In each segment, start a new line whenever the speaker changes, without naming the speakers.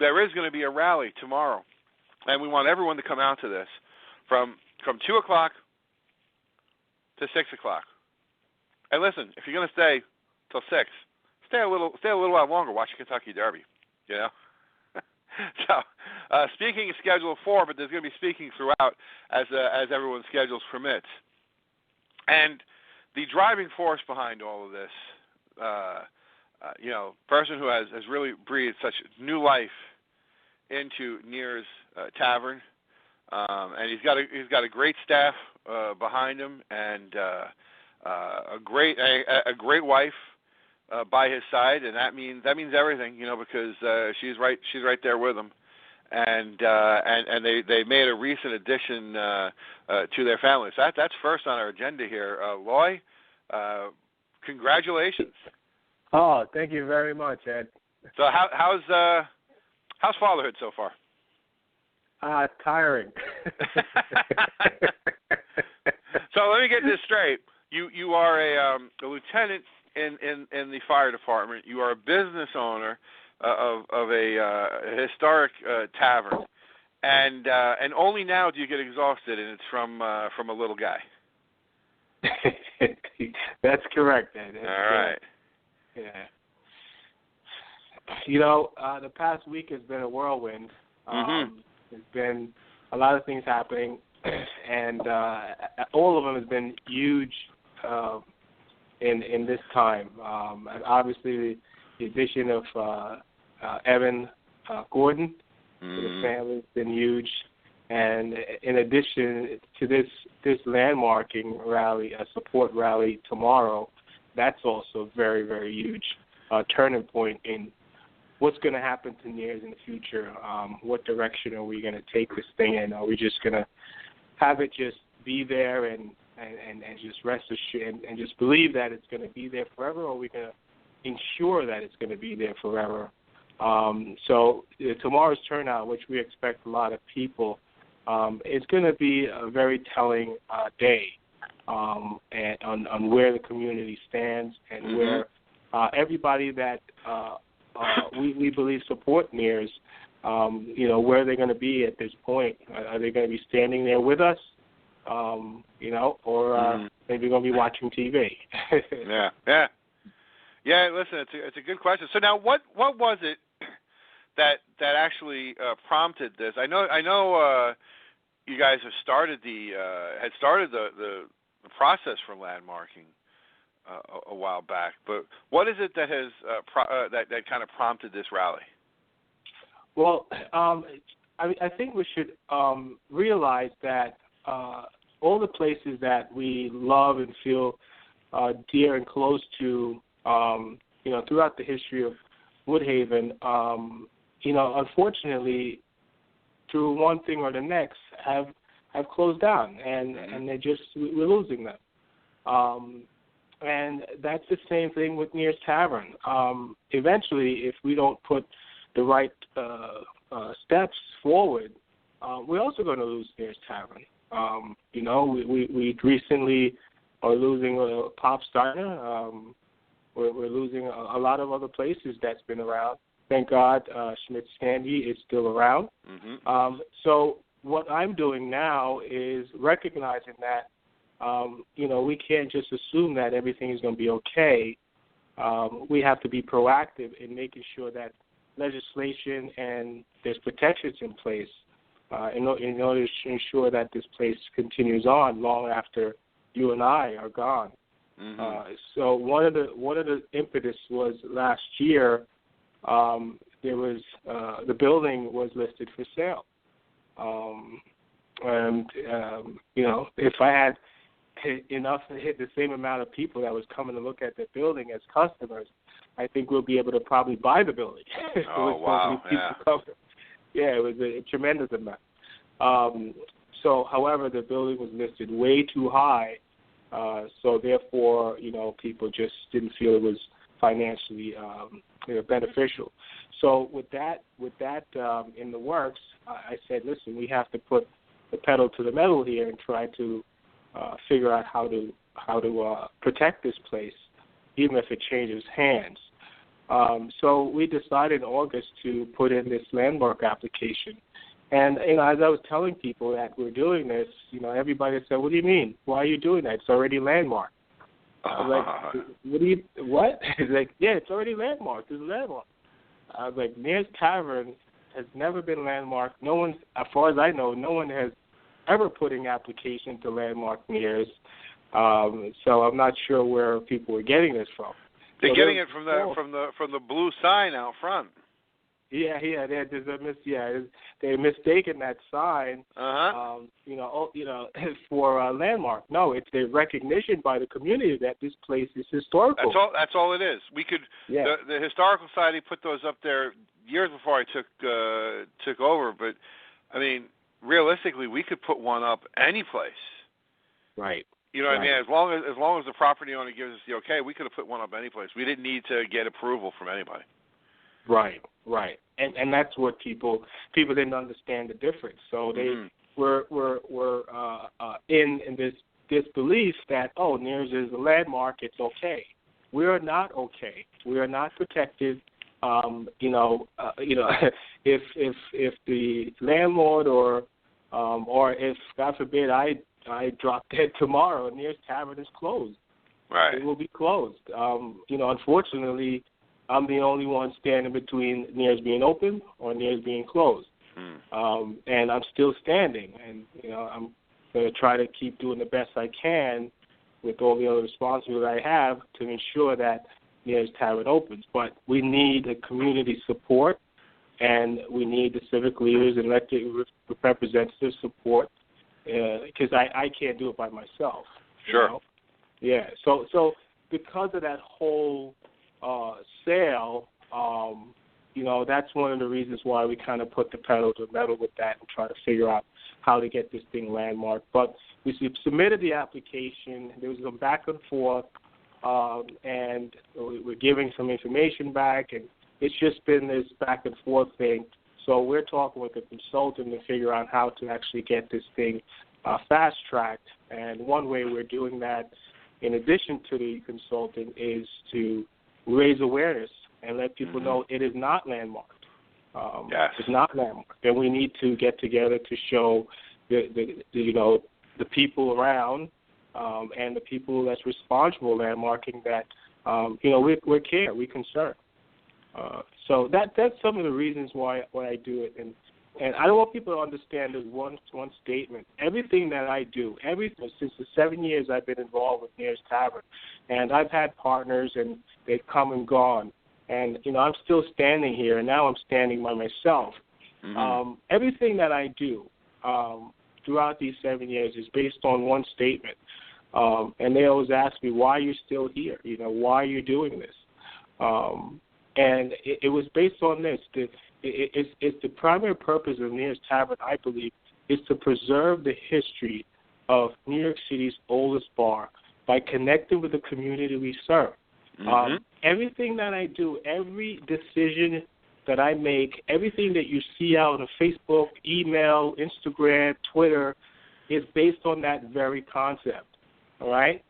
there is going to be a rally tomorrow, and we want everyone to come out to this from 2 o'clock to 6 o'clock. And listen, if you're going to stay till 6, stay a little while longer. Watch the Kentucky Derby. You know. So speaking is scheduled 4, but there's going to be speaking throughout as everyone's schedules permits. And the driving force behind all of this, person who has really breathed such new life into Neir's Tavern, and he's got a great staff behind him, and a great wife by his side, and that means everything, because she's right there with him, and they made a recent addition to their family. So that's first on our agenda here. Loy, congratulations.
Oh, thank you very much, Ed.
So how's fatherhood so far?
Tiring.
So let me get this straight. You are a lieutenant in the fire department. You are a business owner of a historic tavern, and only now do you get exhausted, and it's from a little guy.
That's correct, Ed. That's
all right.
Yeah. The past week has been a whirlwind. There's been a lot of things happening, and all of them has been huge in this time. Obviously, the addition of Evan Gordon to the family has been huge, and in addition to this landmarking rally, a support rally tomorrow, that's also very, very huge turning point in what's going to happen to Neir's in the future. What direction are we going to take this thing in? Are we just going to have it just be there and just rest assured and just believe that it's going to be there forever, or are we going to ensure that it's going to be there forever? So tomorrow's turnout, which we expect a lot of people, is going to be a very telling day and on where the community stands and where everybody that we believe support Neir's, where they're going to be at this point. Are they going to be standing there with us, or maybe going to be watching TV?
Yeah. Listen, it's a good question. So now, what was it that actually prompted this? I know you guys have started the process for landmarking a while back, but what is it that has that kind of prompted this rally?
Well, I think we should realize that all the places that we love and feel dear and close to, throughout the history of Woodhaven, unfortunately, through one thing or the next, have closed down, and we're losing them. And that's the same thing with Neir's Tavern. Eventually, if we don't put the right steps forward, we're also going to lose Neir's Tavern. We recently are losing Pop's Diner. We're losing a lot of other places that's been around. Thank God Schmidt's Candy is still around. So what I'm doing now is recognizing that, we can't just assume that everything is going to be okay. We have to be proactive in making sure that legislation and there's protections in place in order to ensure that this place continues on long after you and I are gone. So one of the impetus was last year. There was the building was listed for sale, if I had enough to hit the same amount of people that was coming to look at the building as customers, I think we'll be able to probably buy the building.
Oh, wow.
Yeah, it was a tremendous amount. However, the building was listed way too high, so therefore, people just didn't feel it was financially beneficial. So with that in the works, I said, listen, we have to put the pedal to the metal here and try to figure out how to protect this place, even if it changes hands. So we decided in August to put in this landmark application. And, you know, as I was telling people that we're doing this, you know, everybody said, what do you mean? Why are you doing that? It's already landmarked. I was like, what? He's like, yeah, it's already landmarked. It's landmarked. I was like, Neir's Tavern has never been landmarked. No one, as far as I know, no one has ever put in application to landmark Neir's. So I'm not sure where people are getting this from.
They're getting it from the blue sign out front.
Yeah, they're mistaken that sign, for a landmark. No, it's a recognition by the community that this place is historical.
That's all it is. We could the Historical Society put those up there years before I took over, but I mean, realistically, we could put one up any place.
Right.
You know what I mean? As long as the property owner gives us the okay, we could have put one up any place. We didn't need to get approval from anybody.
Right. And that's what people didn't understand the difference. So they were in this disbelief that, oh, Neir's is a landmark, it's okay. We are not okay. We are not protected. If the landlord or if, God forbid, I drop dead tomorrow and Neir's Tavern is closed.
Right.
It will be closed. Unfortunately, I'm the only one standing between Neir's being open or Neir's being closed. And I'm still standing. And, I'm going to try to keep doing the best I can with all the other responsibilities I have to ensure that Neir's Tavern opens. But we need the community support, and we need the civic leaders and elected representatives support, because I can't do it by myself.
Sure.
Yeah. So because of that whole sale, that's one of the reasons why we kind of put the pedal to the metal with that and try to figure out how to get this thing landmarked. But we submitted the application. There was some back and forth, and we're giving some information back, and it's just been this back and forth thing. So we're talking with a consultant to figure out how to actually get this thing fast-tracked. And one way we're doing that, in addition to the consultant, is to raise awareness and let people know it is not landmarked. It's not landmarked, and we need to get together to show the people around and the people that's responsible landmarking that we care, we concern. So that's some of the reasons why I do it, and I don't want people to understand this one statement. Everything that I do, since the 7 years I've been involved with Neir's Tavern, and I've had partners and they've come and gone, and I'm still standing here, and now I'm standing by myself. Everything that I do throughout these 7 years is based on one statement, and they always ask me, why are you still here? Why are you doing this? And it was based on this. It's the primary purpose of Neir's Tavern, I believe, is to preserve the history of New York City's oldest bar by connecting with the community we serve. Everything that I do, every decision that I make, everything that you see out on Facebook, email, Instagram, Twitter, is based on that very concept. All right?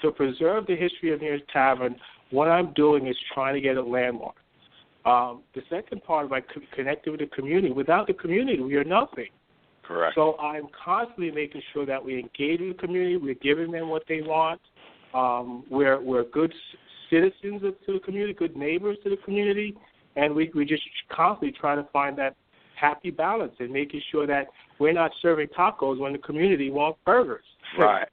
So preserve the history of Neir's Tavern. What I'm doing is trying to get it landmarked. The second part by connecting with the community. Without the community, we are nothing.
Correct.
So I'm constantly making sure that we engage with the community. We're giving them what they want. We're good citizens to the community, good neighbors to the community, and we just constantly try to find that happy balance and making sure that we're not serving tacos when the community wants burgers.
Right.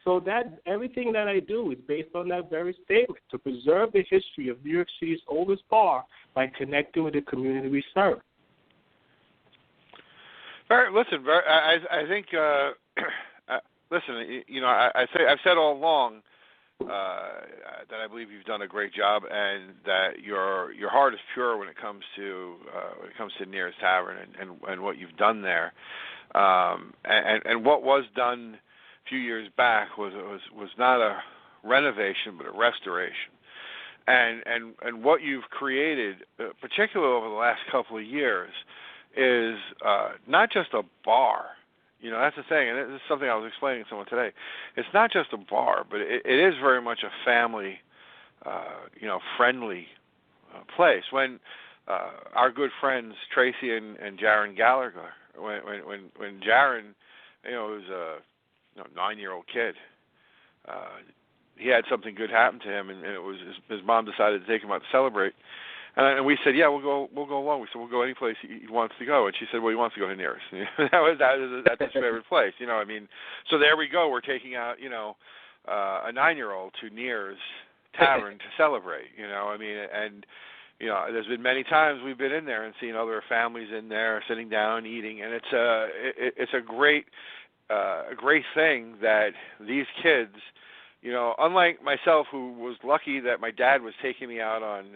So that everything that I do is based on that very statement, to preserve the history of New York City's oldest bar by connecting with the community we serve.
I think. I've said all along that I believe you've done a great job, and that your heart is pure when it comes to Neir's Tavern and what you've done there, and what was done a few years back was not a renovation but a restoration, and what you've created, particularly over the last couple of years, is not just a bar. That's the thing, and this is something I was explaining to someone today. It's not just a bar, but it is very much a family friendly place. When our good friends Tracy and Jaron Gallagher, when Jaron, was a 9-year-old kid, he had something good happen to him, and it was his mom decided to take him out to celebrate. And we said, yeah, we'll go along. We said, we'll go any place he wants to go. And she said, well, he wants to go to Neir's. That's his favorite place. So there we go. We're taking out, a 9-year-old to Neir's Tavern to celebrate. And there's been many times we've been in there and seen other families in there sitting down eating, and it's a great thing that these kids. Unlike myself, who was lucky that my dad was taking me out on,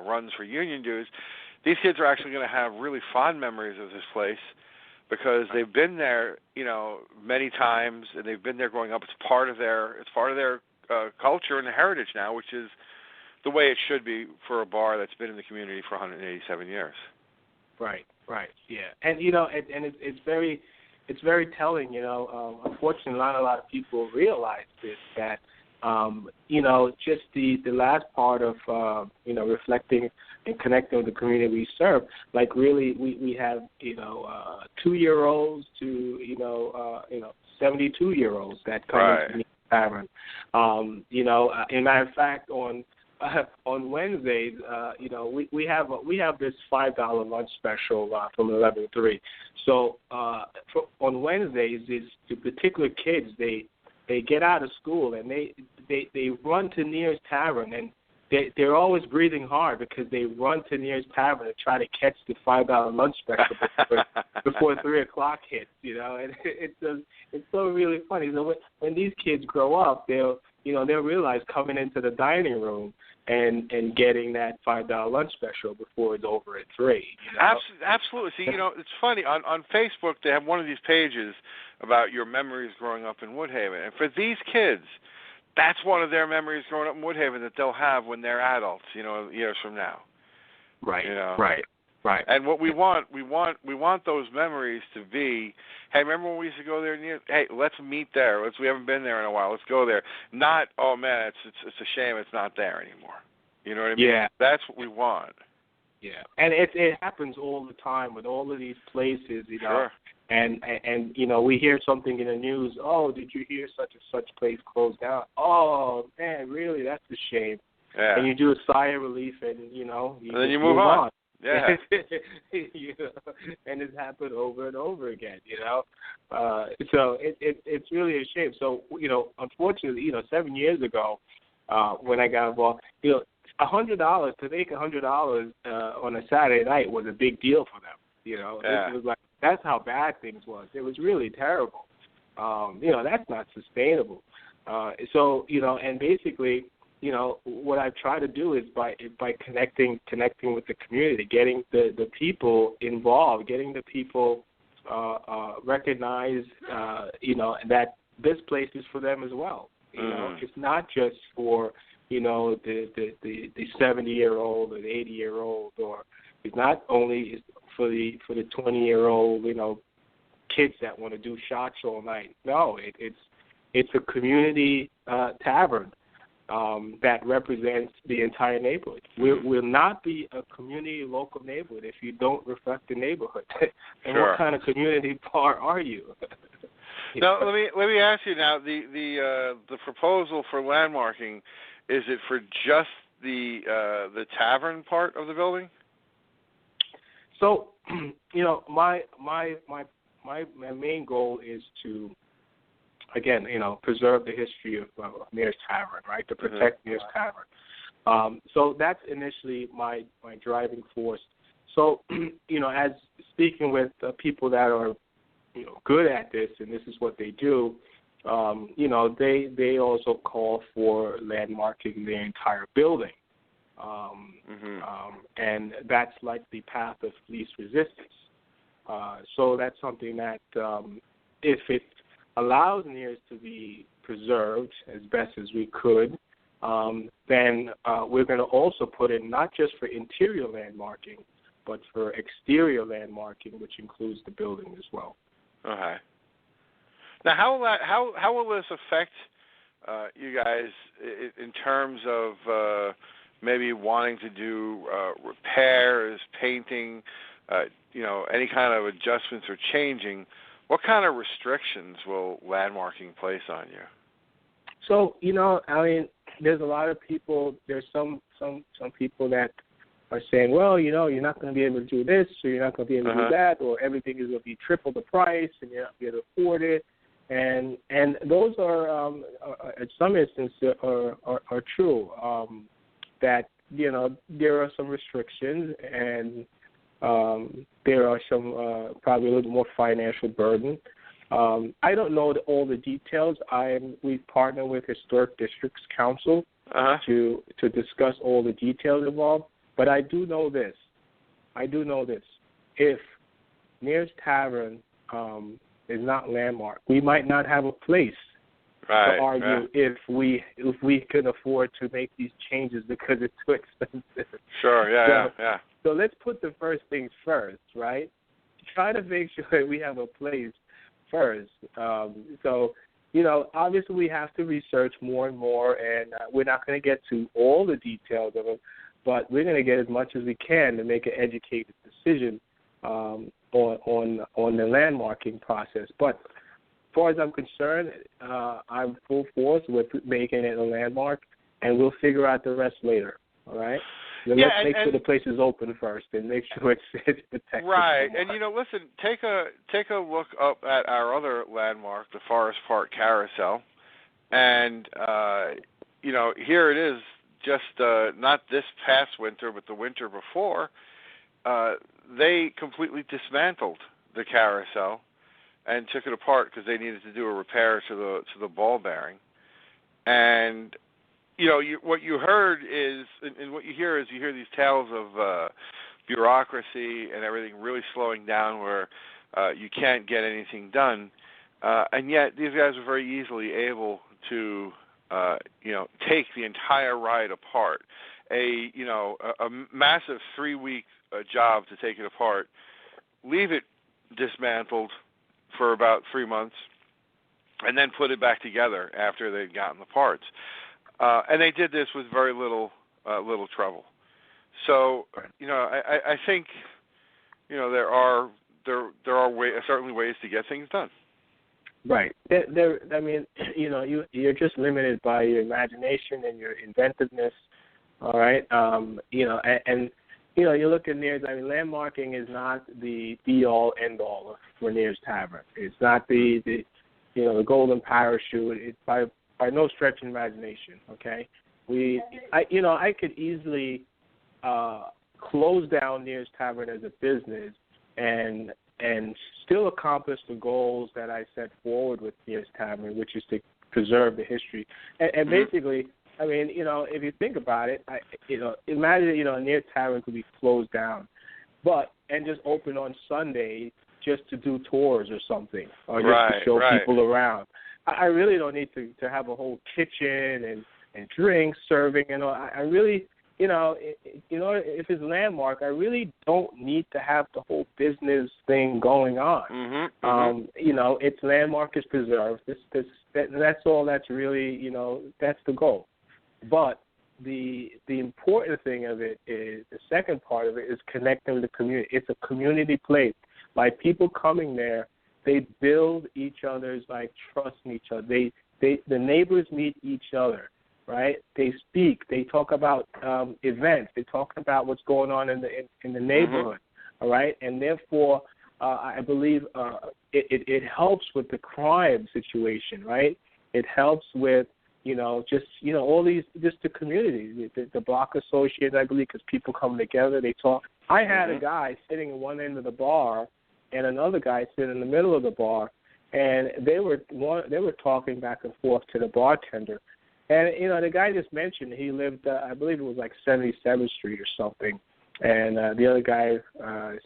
runs for union dues, these kids are actually going to have really fond memories of this place because they've been there, many times, and they've been there growing up. It's part of their culture and heritage now, which is the way it should be for a bar that's been in the community for 187 years.
Right, yeah, and it's very telling. Unfortunately, not a lot of people realize this, that just the last part of reflecting and connecting with the community we serve. Like really, we have 2-year-olds to 72-year-olds that come into the tavern. In matter of fact, on Wednesdays, we have this $5 lunch special from 11 to 3. So on Wednesdays, the particular kids they get out of school and they run to Neir's Tavern, and they're always breathing hard because they run to Neir's Tavern to try to catch the $5 lunch special before 3 o'clock hits. And it's so really funny. So when these kids grow up, they'll realize coming into the dining room and getting that $5 lunch special before it's over at 3.
Absolutely. See, it's funny. On Facebook, they have one of these pages about your memories growing up in Woodhaven. And for these kids, that's one of their memories growing up in Woodhaven that they'll have when they're adults, years from now.
Right, right.
And what we want those memories to be, hey, remember when we used to go there? Hey, let's meet there. We haven't been there in a while. Let's go there. Not, oh man, it's a shame it's not there anymore. You know what I mean?
Yeah.
That's what we want.
Yeah, and it happens all the time with all of these places,
Sure.
And we hear something in the news. Oh, did you hear such and such place closed down? Oh man, really? That's a shame.
Yeah.
And you do a sigh of relief, and and
then you move on. Yeah.
And it's happened over and over again. So it's really a shame. So unfortunately, 7 years ago, when I got involved, $100 to make $100 on a Saturday night was a big deal for them. It was like, that's how bad things was. It was really terrible. That's not sustainable. And basically, what I've tried to do is by connecting with the community, getting the people involved, getting the people recognize, that this place is for them as well. It's not just for the 70-year-old or the 80-year-old, or it's not only for the 20-year-old, kids that want to do shots all night. No, it's a community tavern that represents the entire neighborhood. We'll not be a community local neighborhood if you don't reflect the neighborhood. And
Sure.
What kind of community bar are you?
Now, let me ask you now, the proposal for landmarking, is it for just the tavern part of the building?
So, my main goal is to, again, preserve the history of Neir's Tavern, right? To protect Neir's Tavern. So that's initially my driving force. So, as speaking with people that are, good at this, and this is what they do, they also call for landmarking the entire building. And that's like the path of least resistance. So that's something that, if it allows Neir's to be preserved as best as we could, then we're going to also put in not just for interior landmarking, but for exterior landmarking, which includes the building as well.
Okay. Now, how will this affect you guys, in terms of maybe wanting to do repairs, painting, any kind of adjustments or changing, what kind of restrictions will landmarking place on you?
So, there's a lot of people, there's some people that are saying, well, you're not going to be able to do this, or you're not going to be able to do that, or everything is going to be triple the price, and you're not going to be able to afford it. And those are, in some instances, are true. That there are some restrictions, and there are some probably a little more financial burden. I don't know all the details. We've partnered with Historic Districts Council to discuss all the details involved. But I do know this. If Neir's Tavern is not landmark, we might not have a place to argue if we can afford to make these changes because it's too expensive.
Sure, yeah.
So let's put the first things first, right? Try to make sure we have a place first. Obviously we have to research more and more, and we're not going to get to all the details of it, but we're going to get as much as we can to make an educated decision on the landmarking process. But as far as I'm concerned, I'm full force with making it a landmark, and we'll figure out the rest later. All right? Let's make sure the place is open first, and make sure it's protected.
Right, and listen, take a look up at our other landmark, the Forest Park Carousel, and here it is. Just not this past winter, but the winter before, they completely dismantled the carousel and took it apart because they needed to do a repair to the ball bearing. And what you heard is, and what you hear is, you hear these tales of bureaucracy and everything really slowing down, where you can't get anything done, and yet these guys were very easily able to take the entire ride apart. A massive 3-week job to take it apart, leave it dismantled for about 3 months, and then put it back together after they'd gotten the parts. And they did this with very little trouble. So I think there are certainly ways to get things done.
Right. You're just limited by your imagination and your inventiveness. All right. You look at Neir's. Landmarking is not the be-all, end-all for Neir's Tavern. It's not the golden parachute. It's by no stretch of imagination. Okay. I could easily close down Neir's Tavern as a business and still accomplish the goals that I set forward with Neir's Tavern, which is to preserve the history. And basically, if you think about it, imagine, Neir's Tavern could be closed down, and just open on Sunday just to do tours or something, or just to show people around. I really don't need to have a whole kitchen and drink serving and all. I really, if it's landmark, I really don't need to have the whole business thing going on. Its landmark is preserved. That's all. That's really, that's the goal. But the important thing of it is, the second part of it is connecting with the community. It's a community place. Like, people coming there, they build each other's trust in each other. The neighbors meet each other. Right? They speak. They talk about events. They talk about what's going on in the neighborhood. All right, and therefore, I believe it helps with the crime situation. Right? It helps with all these, just the community, the block associates. I believe, because people come together, they talk. I had a guy sitting at one end of the bar, and another guy sitting in the middle of the bar, and they were talking back and forth to the bartender. And, the guy just mentioned he lived, I believe it was 77th Street or something. And the other guy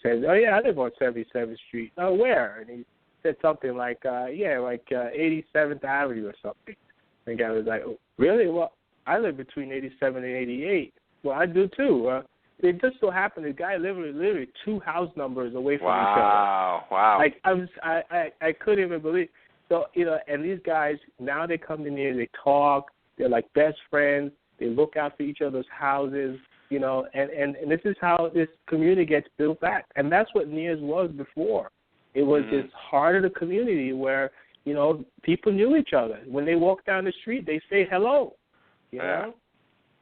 said, oh, yeah, I live on 77th Street. Oh, where? And he said something like 87th Avenue or something. And the guy was like, oh, really? Well, I live between 87 and 88. Well, I do too. It just so happened the guy literally 2 house numbers away from each other.
Wow.
I couldn't even believe. So, and these guys, now they come in here, they talk, they're like best friends, they look out for each other's houses, and this is how this community gets built back. And that's what Neir's was before. It was this heart of the community where, people knew each other. When they walk down the street, they say hello, know?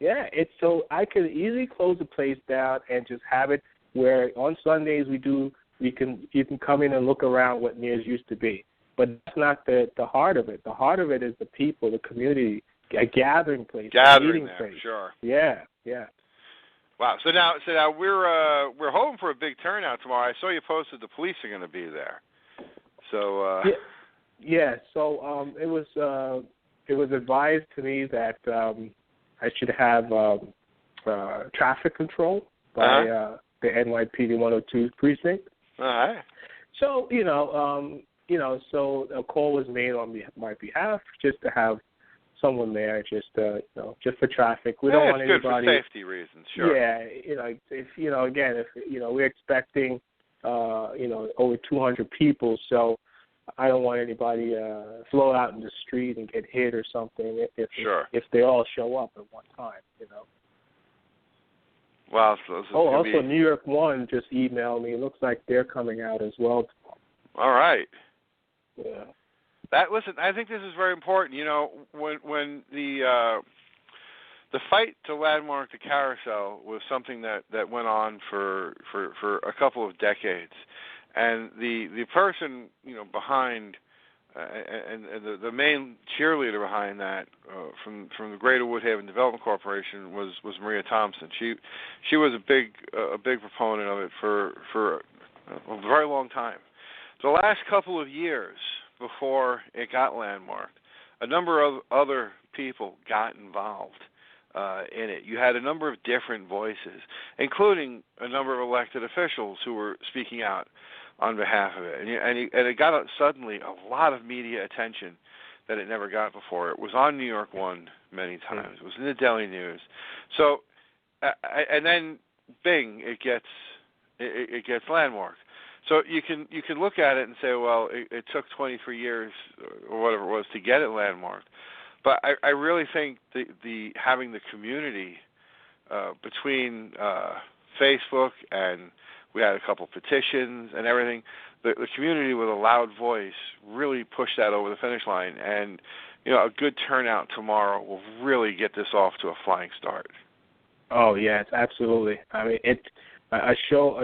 Yeah, it's so I could easily close the place down and just have it where on Sundays you can come in and look around what Neir's used to be. But that's not the heart of it. The heart of it is the people, the community, a gathering place, a meeting place.
Sure.
Yeah.
Wow. So now we're hoping for a big turnout tomorrow. I saw you posted the police are going to be there. So
yeah. So it was advised to me that I should have traffic control by the NYPD 102 precinct.
All right.
So so a call was made on my behalf just to have someone there, just just for traffic. We don't want anybody.
Good for safety reasons, sure.
Yeah, if we're expecting over 200 people, so I don't want anybody float out in the street and get hit or something if they all show up at one time,
Wow.
Also, New York 1 just emailed me. It looks like they're coming out as well tomorrow.
All right.
Yeah.
Listen, I think this is very important. When the fight to landmark the carousel was something that went on for a couple of decades, and the person behind and the main cheerleader behind that from the Greater Woodhaven Development Corporation was Maria Thompson. She was a big proponent of it for a very long time. The last couple of years before it got landmarked, a number of other people got involved in it. You had a number of different voices, including a number of elected officials who were speaking out on behalf of it. And it got suddenly a lot of media attention that it never got before. It was on New York 1 many times. It was in the Daily News. So, and then, bing, it gets landmarked. So you can look at it and say, well, it took 23 years or whatever it was to get it landmarked. But I really think the having the community between Facebook, and we had a couple petitions and everything, the community with a loud voice really pushed that over the finish line. And a good turnout tomorrow will really get this off to a flying start.
Oh yes, absolutely. I mean, it's a show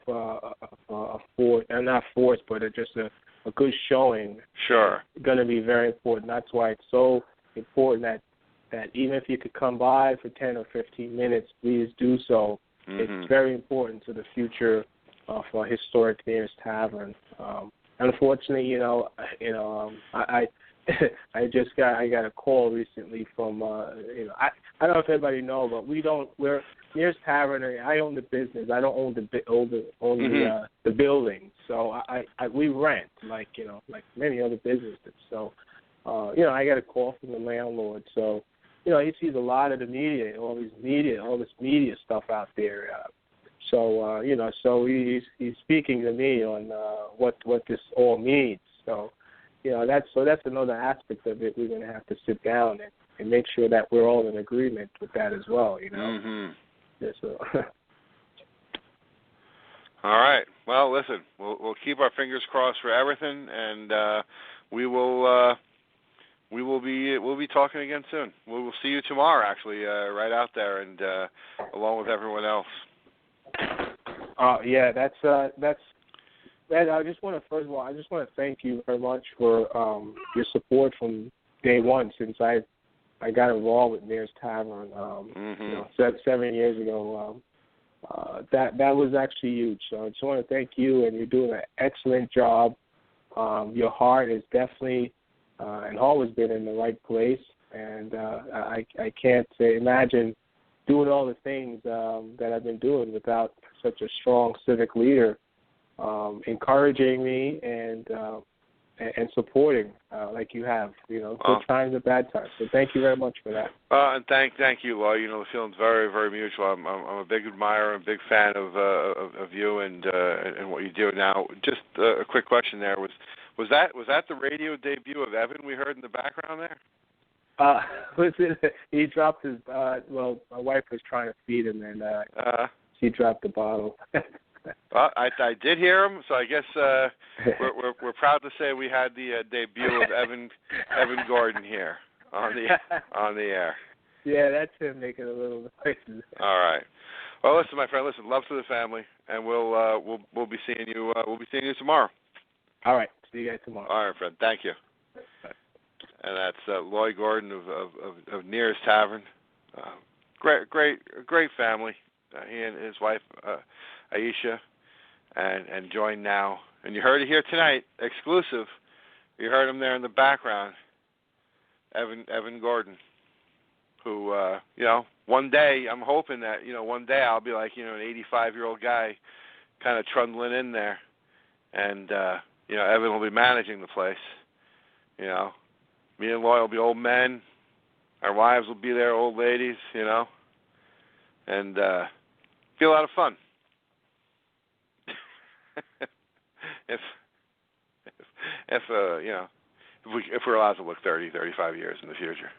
of force, and not force, but just a good showing.
Sure.
Going to be very important. That's why it's so important that even if you could come by for 10 or 15 minutes, please do so. Mm-hmm. It's very important to the future of historic Neir's Tavern. Unfortunately, I got a call recently from I don't know if everybody knows, but we're Neir's Tavern. I own the business. I don't own the building. So we rent like many other businesses. So I got a call from the landlord. So he sees a lot of the media, all this media stuff out there. So he's speaking to me on what this all means. So that's another aspect of it. We're going to have to sit down and make sure that we're all in agreement with that as well.
Mm-hmm.
Yeah, so.
All right. Well, listen, we'll keep our fingers crossed for everything, and we'll be talking again soon. We will see you tomorrow, actually, right out there, and along with everyone else.
Yeah, that's. I just want to thank you very much for your support from day one since I got involved with Neir's Tavern 7 years ago. That was actually huge. So I just want to thank you, and you're doing an excellent job. Your heart is definitely and always been in the right place, and I can't imagine doing all the things that I've been doing without such a strong civic leader encouraging me and supporting like you have, good times and bad times. So thank you very much for that.
And thank you, Loy. The feeling's very, very mutual. I'm a big admirer and big fan of you and what you do. Now, just a quick question there: was Was that the radio debut of Evan we heard in the background there?
He dropped his. Well, my wife was trying to feed him, and she dropped the bottle.
Well, I did hear him, so I guess we're proud to say we had the debut of Evan Gordon here on the air.
Yeah, that's him making a little noises.
All right. Well, listen, my friend. Listen, love to the family, and we'll be seeing you. We'll be seeing you tomorrow. All
right. See you guys tomorrow.
All right, friend. Thank you. Bye. And that's Loy Gordon of Neir's Tavern. Great family. He and his wife Aisha, and join now. And you heard it here tonight, exclusive. You heard him there in the background, Evan Gordon, who one day I'm hoping that one day I'll be like an 85-year-old guy, kind of trundling in there, and Evan will be managing the place. Me and Loy will be old men. Our wives will be there, old ladies. And be a lot of fun. if we're allowed to look 30, 35 years in the future.